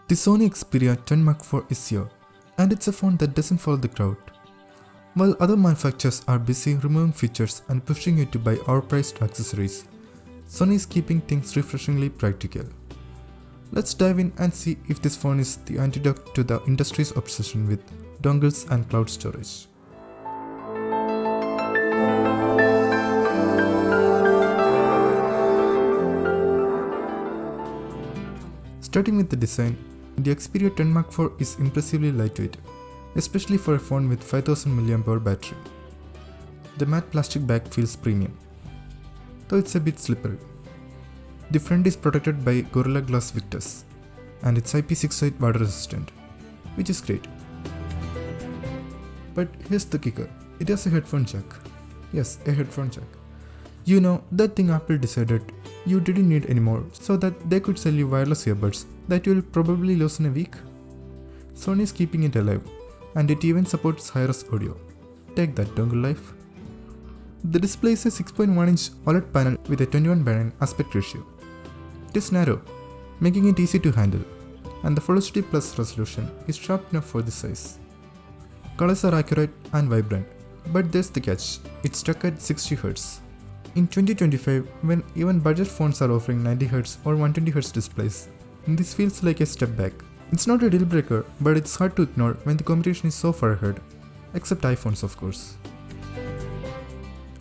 The Sony Xperia 10 Mark IV is here, and it's a phone that doesn't follow the crowd. While other manufacturers are busy removing features and pushing you to buy overpriced accessories, Sony is keeping things refreshingly practical. Let's dive in and see if this phone is the antidote to the industry's obsession with dongles and cloud storage. Starting with the design, the Xperia 10 Mark IV is impressively lightweight, especially for a phone with 5000 mAh battery. The matte plastic back feels premium, though it's a bit slippery. The front is protected by Gorilla Glass Victus, and it's IP68 water resistant, which is great. But here's the kicker, it has a headphone jack. Yes, a headphone jack. You know, that thing Apple decided you didn't need anymore so that they could sell you wireless earbuds that you'll probably lose in a week. Sony is keeping it alive, and it even supports high-res audio. Take that, dongle life. The display is a 6.1-inch OLED panel with a 21:9 aspect ratio. It is narrow, making it easy to handle, and the Full HD Plus resolution is sharp enough for this size. Colors are accurate and vibrant, but there's the catch, it's stuck at 60Hz. In 2025, when even budget phones are offering 90Hz or 120Hz displays, this feels like a step back. It's not a deal breaker, but it's hard to ignore when the competition is so far ahead, except iPhones of course.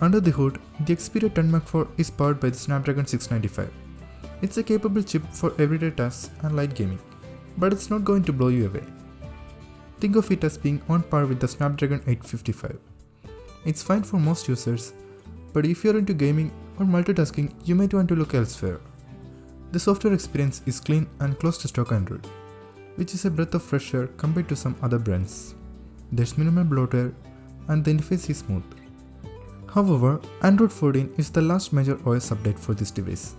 Under the hood, the Xperia 10 Mark IV is powered by the Snapdragon 695. It's a capable chip for everyday tasks and light gaming, but it's not going to blow you away. Think of it as being on par with the Snapdragon 855. It's fine for most users, but if you're into gaming or multitasking, you might want to look elsewhere. The software experience is clean and close to stock Android, which is a breath of fresh air compared to some other brands. There's minimal bloatware and the interface is smooth. However, Android 14 is the last major OS update for this device.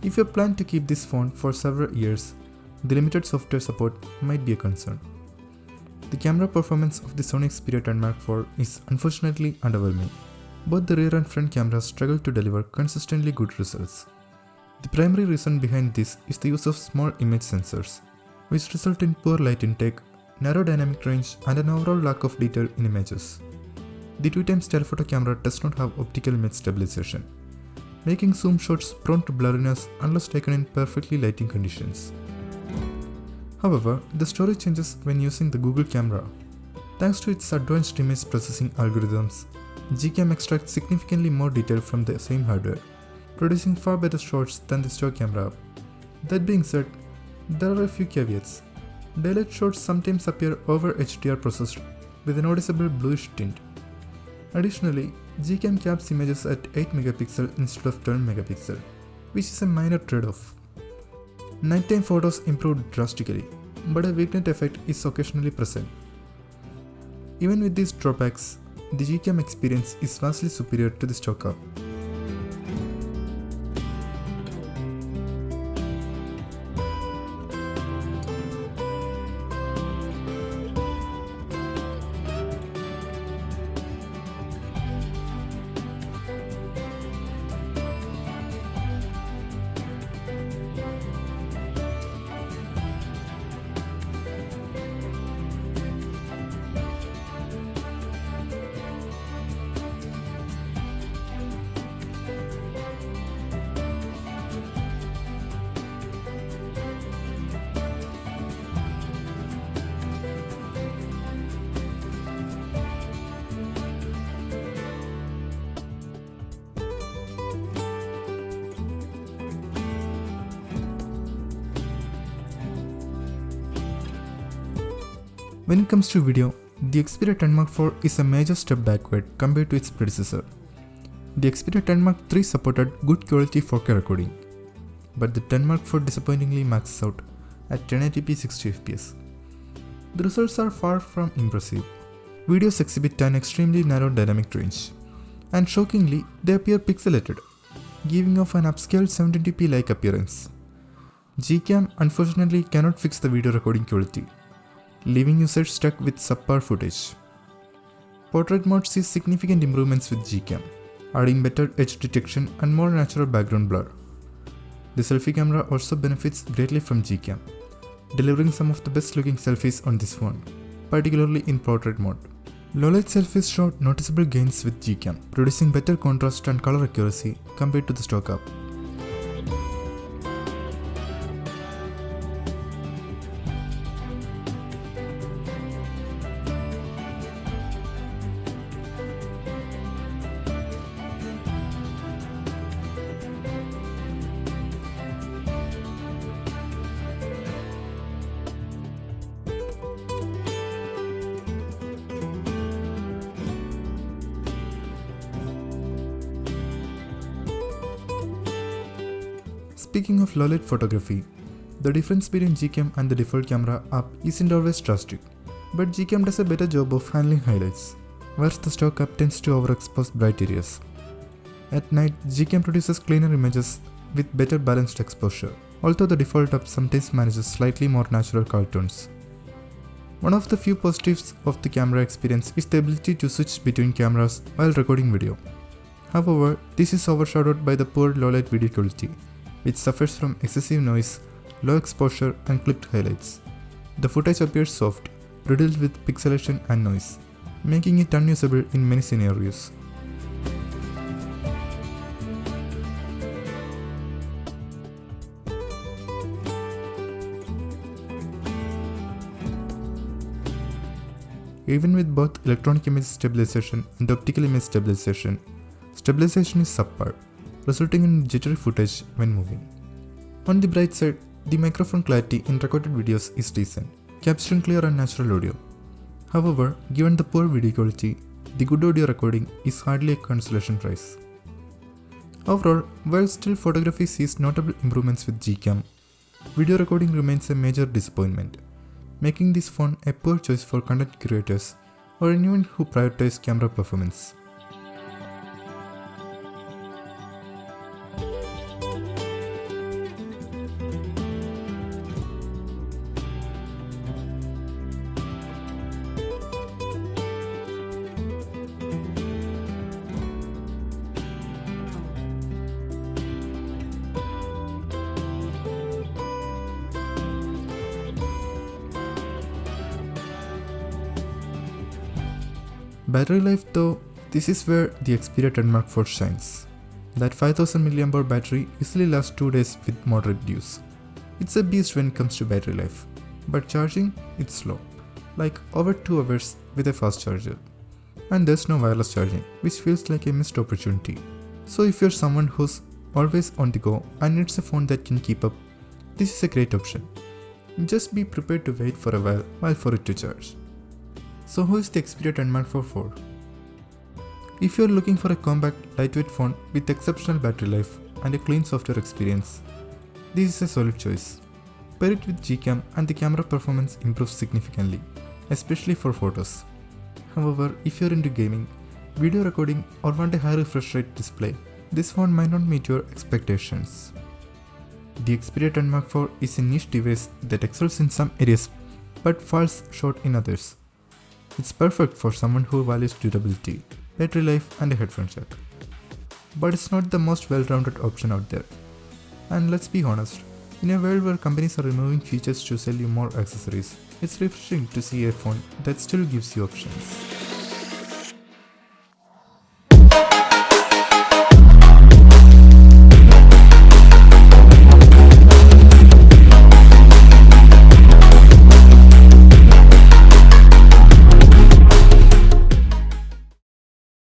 If you plan to keep this phone for several years, the limited software support might be a concern. The camera performance of the Sony Xperia 10 Mark IV is unfortunately underwhelming. Both the rear and front cameras struggle to deliver consistently good results. The primary reason behind this is the use of small image sensors, which result in poor light intake, narrow dynamic range, and an overall lack of detail in images. The 2x telephoto camera does not have optical image stabilization, making zoom shots prone to blurriness unless taken in perfectly lighting conditions. However, the story changes when using the Google camera. Thanks to its advanced image processing algorithms, Gcam extracts significantly more detail from the same hardware, producing far better shots than the stock camera. That being said, there are a few caveats. Daylight shots sometimes appear over HDR processed with a noticeable bluish tint. Additionally, Gcam caps images at 8MP instead of 12MP, which is a minor trade-off. Nighttime photos improved drastically, but a vignette effect is occasionally present. Even with these drawbacks, the Gcam experience is vastly superior to the stock app. When it comes to video, the Xperia 10 Mark IV is a major step backward compared to its predecessor. The Xperia 10 Mark III supported good quality 4K recording, but the 10 Mark IV disappointingly maxes out at 1080p 60fps. The results are far from impressive. Videos exhibit an extremely narrow dynamic range, and shockingly, they appear pixelated, giving off an upscaled 720p-like appearance. Gcam unfortunately cannot fix the video recording quality, leaving users stuck with subpar footage. Portrait mode sees significant improvements with Gcam, adding better edge detection and more natural background blur. The selfie camera also benefits greatly from Gcam, delivering some of the best looking selfies on this phone, particularly in portrait mode. Low-light selfies showed noticeable gains with Gcam, producing better contrast and color accuracy compared to the stock app. Speaking of low-light photography, the difference between Gcam and the default camera app isn't always drastic, but Gcam does a better job of handling highlights, whereas the stock app tends to overexpose bright areas. At night, Gcam produces cleaner images with better balanced exposure, although the default app sometimes manages slightly more natural color tones. One of the few positives of the camera experience is the ability to switch between cameras while recording video. However, this is overshadowed by the poor low-light video quality, which suffers from excessive noise, low exposure and clipped highlights. The footage appears soft, riddled with pixelation and noise, making it unusable in many scenarios. Even with both electronic image stabilization and optical image stabilization is subpar, resulting in jittery footage when moving. On the bright side, the microphone clarity in recorded videos is decent, capturing clear and natural audio. However, given the poor video quality, the good audio recording is hardly a consolation prize. Overall, while still photography sees notable improvements with Gcam, video recording remains a major disappointment, making this phone a poor choice for content creators or anyone who prioritize camera performance. Battery life though, this is where the Xperia 10 Mark IV shines. That 5000 mAh battery easily lasts 2 days with moderate use. It's a beast when it comes to battery life, but charging, it's slow, like over 2 hours with a fast charger. And there's no wireless charging, which feels like a missed opportunity. So if you're someone who's always on the go and needs a phone that can keep up, this is a great option. Just be prepared to wait for a while for it to charge. So who is the Xperia 10 Mark IV for? If you're looking for a compact, lightweight phone with exceptional battery life and a clean software experience, this is a solid choice. Pair it with Gcam and the camera performance improves significantly, especially for photos. However, if you're into gaming, video recording or want a high refresh rate display, this phone might not meet your expectations. The Xperia 10 Mark IV is a niche device that excels in some areas but falls short in others. It's perfect for someone who values durability, battery life and a headphone jack. But it's not the most well-rounded option out there. And let's be honest, in a world where companies are removing features to sell you more accessories, it's refreshing to see a phone that still gives you options.